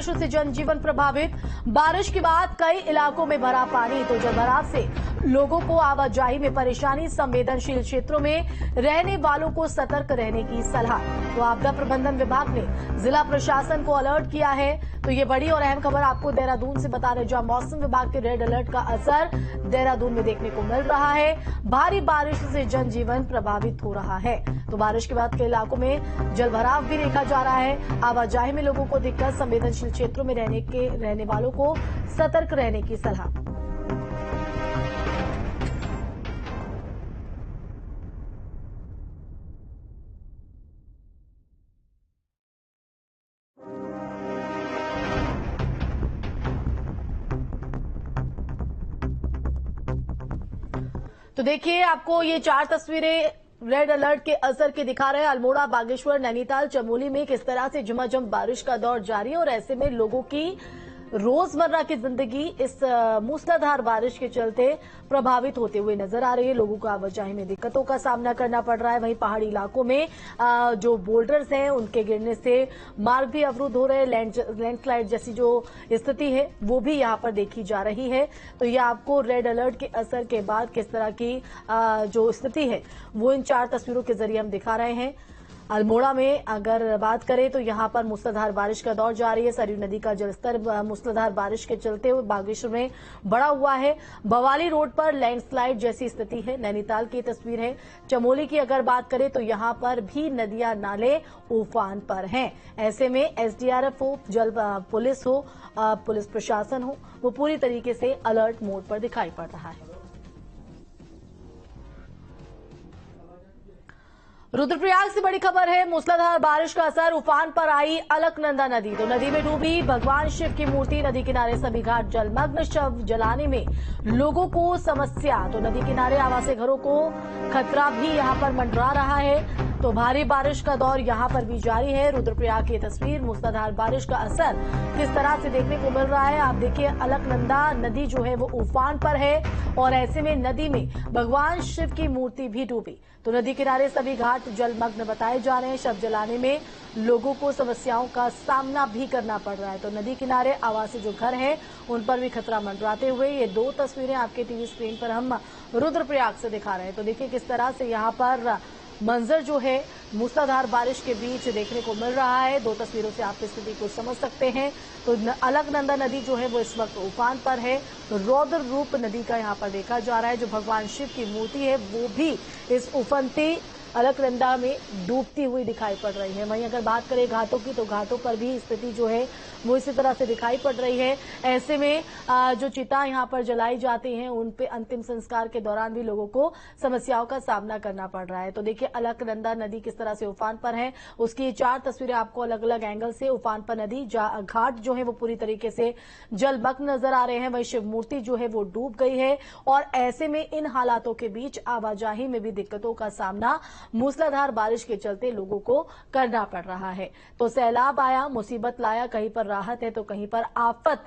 से जनजीवन प्रभावित। बारिश के बाद कई इलाकों में भरा पानी, तो जलभराव से लोगों को आवाजाही में परेशानी। संवेदनशील क्षेत्रों में रहने वालों को सतर्क रहने की सलाह। तो आपदा प्रबंधन विभाग ने जिला प्रशासन को अलर्ट किया है। तो ये बड़ी और अहम खबर आपको देहरादून से बता रहे, जहां मौसम विभाग के रेड अलर्ट का असर देहरादून में देखने को मिल रहा है। भारी बारिश से जनजीवन प्रभावित हो रहा है। तो बारिश के बाद कई इलाकों में जलभराव भी देखा जा रहा है। आवाजाही में लोगों को दिक्कत। संवेदनशील क्षेत्रों में रहने वालों को सतर्क रहने की सलाह। तो देखिए, आपको ये 4 तस्वीरें रेड अलर्ट के असर के दिखा रहे हैं। अल्मोड़ा, बागेश्वर, नैनीताल, चमोली में किस तरह से झमाझम बारिश का दौर जारी है और ऐसे में लोगों की रोजमर्रा की जिंदगी इस मूसलाधार बारिश के चलते प्रभावित होते हुए नजर आ रही है। लोगों को आवाजाही में दिक्कतों का सामना करना पड़ रहा है। वहीं पहाड़ी इलाकों में जो बोल्डर्स हैं उनके गिरने से मार्ग भी अवरुद्ध हो रहे हैं। लैंडस्लाइड जैसी जो स्थिति है वो भी यहां पर देखी जा रही है। तो ये आपको रेड अलर्ट के असर के बाद किस तरह की जो स्थिति है वो इन 4 तस्वीरों के जरिए हम दिखा रहे हैं। अल्मोड़ा में अगर बात करें तो यहां पर मूसलाधार बारिश का दौर जारी है। सरयू नदी का जलस्तर मूसलाधार बारिश के चलते हुए बागेश्वर में बढ़ा हुआ है। बवाली रोड पर लैंडस्लाइड जैसी स्थिति है। नैनीताल की तस्वीर है। चमोली की अगर बात करें तो यहां पर भी नदियां नाले उफान पर हैं। ऐसे में एसडीआरएफ हो, जल पुलिस हो, पुलिस प्रशासन हो, वो पूरी तरीके से अलर्ट मोड पर दिखाई पड़ रहा है। रुद्रप्रयाग से बड़ी खबर है। मूसलाधार बारिश का असर, उफान पर आई अलकनंदा नदी। तो नदी में डूबी भगवान शिव की मूर्ति। नदी किनारे सभी घाट जलमग्न। शव जलाने में लोगों को समस्या। तो नदी किनारे आवासीय घरों को खतरा भी यहां पर मंडरा रहा है। तो भारी बारिश का दौर यहां पर भी जारी है। रुद्रप्रयाग की तस्वीर, मूसलाधार बारिश का असर किस तरह से देखने को मिल रहा है। आप देखिए, अलकनंदा नदी जो है वो उफान पर है और ऐसे में नदी में भगवान शिव की मूर्ति भी डूबी। तो नदी किनारे सभी घाट जलमग्न बताए जा रहे हैं। शव जलाने में लोगों को समस्याओं का सामना भी करना पड़ रहा है। तो नदी किनारे आवासीय जो घर हैं उन पर भी खतरा मंडराते हुए ये 2 तस्वीरें आपके टीवी स्क्रीन पर हम रुद्रप्रयाग से दिखा रहे हैं। तो देखिए किस तरह से यहाँ पर मंजर जो है मूसलाधार बारिश के बीच देखने को मिल रहा है। 2 तस्वीरों से आप स्थिति को समझ सकते हैं। तो अलकनंदा नदी जो है वो इस वक्त उफान पर है। तो रौद्र रूप नदी का यहाँ पर देखा जा रहा है। जो भगवान शिव की मूर्ति है वो भी इस उफनती अलकनंदा में डूबती हुई दिखाई पड़ रही है। वहीं अगर बात करें घाटों की, तो घाटों पर भी स्थिति जो है वो इसी तरह से दिखाई पड़ रही है। ऐसे में जो चिता यहाँ पर जलाई जाती हैं उन पे अंतिम संस्कार के दौरान भी लोगों को समस्याओं का सामना करना पड़ रहा है। तो देखिए, अलकनंदा नदी किस तरह से उफान पर है, उसकी 4 तस्वीरें आपको अलग अलग एंगल से। उफान पर नदी, घाट जो है वो पूरी तरीके से जलमग्न नजर आ रहे हैं। वहीं शिव मूर्ति जो है वो डूब गई है और ऐसे में इन हालातों के बीच आवाजाही में भी दिक्कतों का सामना मूसलाधार बारिश के चलते लोगों को करना पड़ रहा है। तो सैलाब आया, मुसीबत लाया, कहीं पर राहत है तो कहीं पर आफत।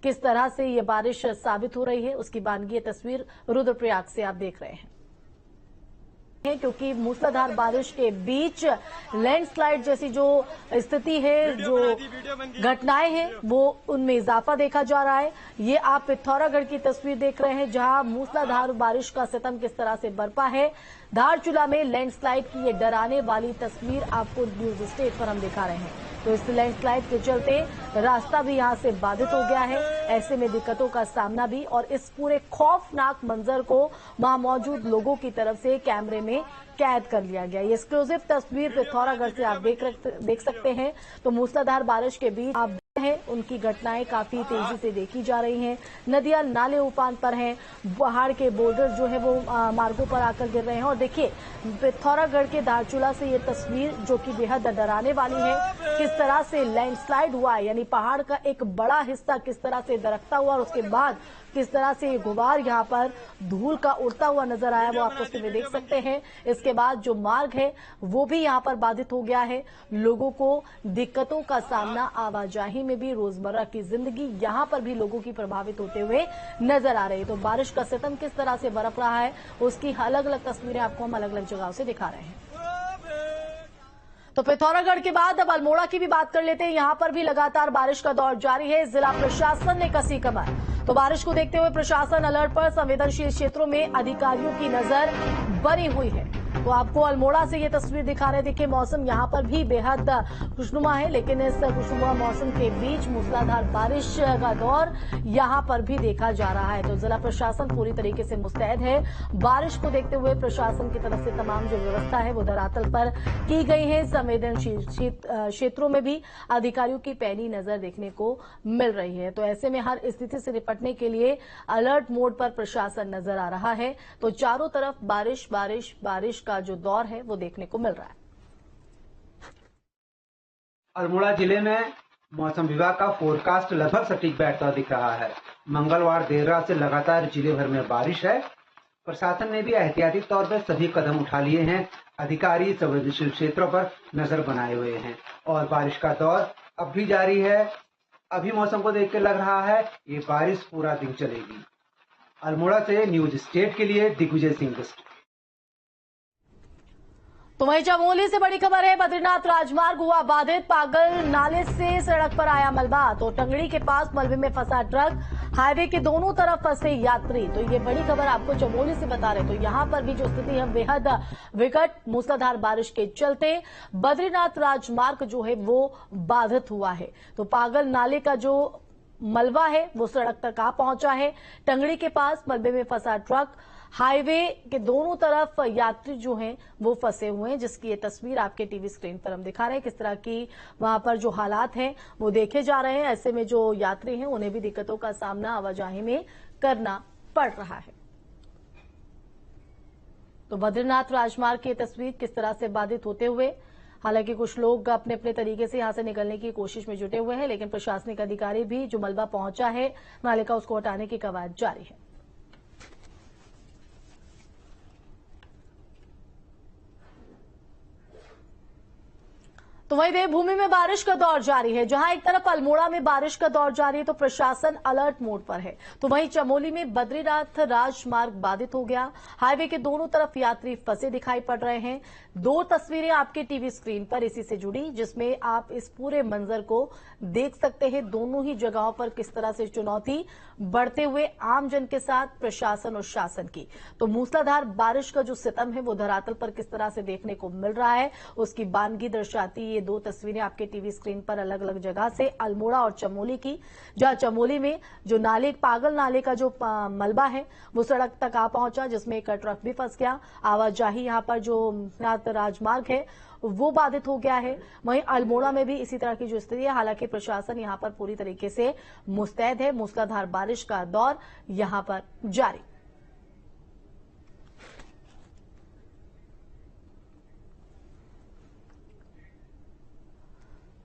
किस तरह से ये बारिश साबित हो रही है उसकी वानगी तस्वीर रुद्रप्रयाग से आप देख रहे हैं। क्योंकि मूसलाधार बारिश के बीच लैंडस्लाइड जैसी जो स्थिति है, जो घटनाएं हैं, वो उनमें इजाफा देखा जा रहा है। ये आप पिथौरागढ़ की तस्वीर देख रहे हैं, जहां मूसलाधार बारिश का सितम किस तरह से बरपा है। धारचूला में लैंडस्लाइड की ये डराने वाली तस्वीर आपको न्यूज स्टेट पर हम दिखा रहे हैं। तो इस लैंडस्लाइड के चलते रास्ता भी यहां से बाधित हो गया है। ऐसे में दिक्कतों का सामना भी, और इस पूरे खौफनाक मंजर को वहां मौजूद लोगों की तरफ से कैमरे में कैद कर लिया गया। ये एक्सक्लूसिव तस्वीर पिथौरागढ़ से आप देख सकते हैं। तो मूसलाधार बारिश के बीच आप हैं उनकी घटनाएं काफी तेजी से देखी जा रही हैं। नदियां नाले उफान पर हैं। पहाड़ के बोल्डर जो है वो मार्गों पर आकर गिर रहे हैं। और देखिए, पिथौरागढ़ के धारचूला से ये तस्वीर जो कि बेहद डराने वाली है। किस तरह से लैंडस्लाइड हुआ है, यानी पहाड़ का एक बड़ा हिस्सा किस तरह से दरकता हुआ और उसके बाद किस तरह से ये गुबार यहाँ पर धूल का उड़ता हुआ नजर आया, वो आप तस्वीर में देख सकते हैं। इसके बाद जो मार्ग है वो भी यहाँ पर बाधित हो गया है। लोगों को दिक्कतों का सामना, आवाजाही में भी, रोजमर्रा की जिंदगी यहाँ पर भी लोगों की प्रभावित होते हुए नजर आ रही है। तो बारिश का सितम किस तरह से बरप रहा है उसकी अलग अलग तस्वीरें आपको हम अलग अलग जगहों से दिखा रहे हैं। तो पिथौरागढ़ के बाद अब अल्मोड़ा की भी बात कर लेते हैं। यहां पर भी लगातार बारिश का दौर जारी है। जिला प्रशासन ने कसी कमर। तो बारिश को देखते हुए प्रशासन अलर्ट पर, संवेदनशील क्षेत्रों में अधिकारियों की नजर बनी हुई है। तो आपको अल्मोड़ा से ये तस्वीर दिखा रहे। देखिए मौसम यहां पर भी बेहद खुशनुमा है, लेकिन इस खुशनुमा मौसम के बीच मूसलाधार बारिश का दौर यहां पर भी देखा जा रहा है। तो जिला प्रशासन पूरी तरीके से मुस्तैद है। बारिश को देखते हुए प्रशासन की तरफ से तमाम जो व्यवस्था है वो धरातल पर की गई है। संवेदनशील क्षेत्रों में भी अधिकारियों की पैनी नजर देखने को मिल रही है। तो ऐसे में हर स्थिति से निपटने के लिए अलर्ट मोड पर प्रशासन नजर आ रहा है। तो चारों तरफ बारिश बारिश बारिश का जो दौर है वो देखने को मिल रहा है। अल्मोड़ा जिले में मौसम विभाग का फोरकास्ट लगभग सटीक बैठता दिख रहा है। मंगलवार देर रात से लगातार जिले भर में बारिश है। प्रशासन ने भी एहतियाती तौर पर सभी कदम उठा लिए हैं। अधिकारी संवेदनशील क्षेत्रों पर नजर बनाए हुए हैं और बारिश का दौर अब भी जारी है। अभी मौसम को देख के लग रहा है ये बारिश पूरा दिन चलेगी। अल्मोड़ा से न्यूज स्टेट के लिए दिग्विजय सिंह बिस्ट। तो वहीं चमोली से बड़ी खबर है। बद्रीनाथ राजमार्ग हुआ बाधित। पागल नाले से सड़क पर आया मलबा। तो टंगड़ी के पास मलबे में फंसा ट्रक। हाईवे के दोनों तरफ फंसे यात्री। तो ये बड़ी खबर आपको चमोली से बता रहे। तो यहां पर भी जो स्थिति है बेहद विकट। मूसलाधार बारिश के चलते बद्रीनाथ राजमार्ग जो है वो बाधित हुआ है। तो पागल नाले का जो मलबा है वो सड़क तक आ पहुंचा है। टंगड़ी के पास मलबे में फंसा ट्रक। हाईवे के दोनों तरफ यात्री जो हैं वो फंसे हुए हैं, जिसकी ये तस्वीर आपके टीवी स्क्रीन पर हम दिखा रहे हैं। किस तरह की वहां पर जो हालात हैं वो देखे जा रहे हैं। ऐसे में जो यात्री हैं उन्हें भी दिक्कतों का सामना आवाजाही में करना पड़ रहा है। तो बद्रीनाथ राजमार्ग की तस्वीर किस तरह से बाधित होते हुए, हालांकि कुछ लोग अपने अपने तरीके से यहां से निकलने की कोशिश में जुटे हुए हैं, लेकिन प्रशासनिक अधिकारी भी जो मलबा पहुंचा है नाले का उसको हटाने की कवायद जारी है। तो वहीं देवभूमि में बारिश का दौर जारी है। जहां एक तरफ अल्मोड़ा में बारिश का दौर जारी है तो प्रशासन अलर्ट मोड पर है। तो वहीं चमोली में बद्रीनाथ राजमार्ग बाधित हो गया। हाईवे के दोनों तरफ यात्री फंसे दिखाई पड़ रहे हैं। दो तस्वीरें आपके टीवी स्क्रीन पर इसी से जुड़ी, जिसमें आप इस पूरे मंजर को देख सकते हैं। दोनों ही जगहों पर किस तरह से चुनौती बढ़ते हुए आमजन के साथ प्रशासन और शासन की। तो मूसलाधार बारिश का जो सितम है वो धरातल पर किस तरह से देखने को मिल रहा है उसकी बानगी दर्शाती ये दो तस्वीरें आपके टीवी स्क्रीन पर अलग अलग जगह से, अल्मोड़ा और चमोली की। जहां चमोली में जो नाले, पागल नाले का जो मलबा है वो सड़क तक आ पहुंचा, जिसमें एक ट्रक भी फंस गया। आवाजाही यहां पर जो राजमार्ग है वो बाधित हो गया है। वहीं अल्मोड़ा में भी इसी तरह की जो स्थिति है। हालांकि प्रशासन यहां पर पूरी तरीके से मुस्तैद है। मूसलाधार बारिश का दौर यहां पर जारी।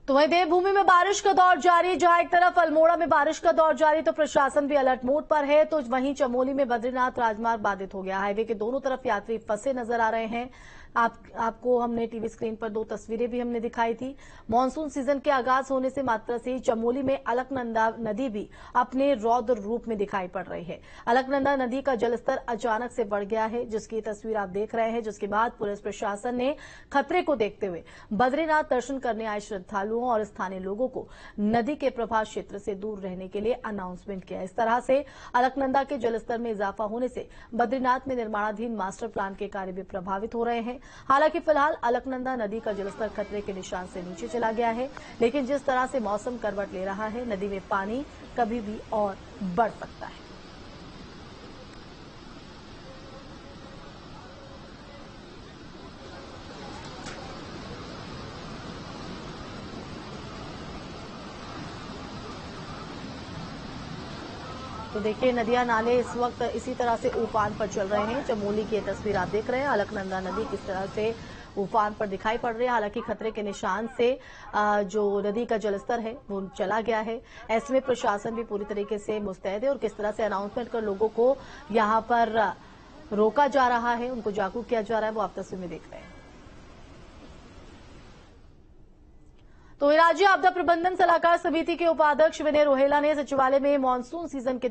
तो वहीं देवभूमि में बारिश का दौर जारी। जहां एक तरफ अल्मोड़ा में बारिश का दौर जारी तो प्रशासन भी अलर्ट मोड पर है। तो वहीं चमोली में बद्रीनाथ राजमार्ग बाधित हो गया। हाईवे के दोनों तरफ यात्री फंसे नजर आ रहे हैं। आपको हमने टीवी स्क्रीन पर दो तस्वीरें भी हमने दिखाई थी। मानसून सीजन के आगाज होने से मात्रा से चमोली में अलकनंदा नदी भी अपने रौद्र रूप में दिखाई पड़ रही है। अलकनंदा नदी का जलस्तर अचानक से बढ़ गया है, जिसकी तस्वीर आप देख रहे हैं। जिसके बाद पुलिस प्रशासन ने खतरे को देखते हुए बद्रीनाथ दर्शन करने आए श्रद्धालुओं और स्थानीय लोगों को नदी के प्रभाव क्षेत्र से दूर रहने के लिए अनाउंसमेंट किया। इस तरह से अलकनंदा के जलस्तर में इजाफा होने से बद्रीनाथ में निर्माणाधीन मास्टर प्लान के कार्य भी प्रभावित हो रहे हैं। हालांकि फिलहाल अलकनंदा नदी का जलस्तर खतरे के निशान से नीचे चला गया है, लेकिन जिस तरह से मौसम करवट ले रहा है नदी में पानी कभी भी और बढ़ सकता है। तो देखिए नदियां नाले इस वक्त इसी तरह से उफान पर चल रहे हैं। चमोली की तस्वीर आप देख रहे हैं। अलकनंदा नदी किस तरह से उफान पर दिखाई पड़ रही है। हालांकि खतरे के निशान से जो नदी का जलस्तर है वो चला गया है। ऐसे में प्रशासन भी पूरी तरीके से मुस्तैद है और किस तरह से अनाउंसमेंट कर लोगों को यहां पर रोका जा रहा है, उनको जागरूक किया जा रहा है, वो आप तस्वीर में देख रहे हैं। तो राज्य आपदा प्रबंधन सलाहकार समिति के उपाध्यक्ष विनय रोहेला ने सचिवालय में मानसून सीजन के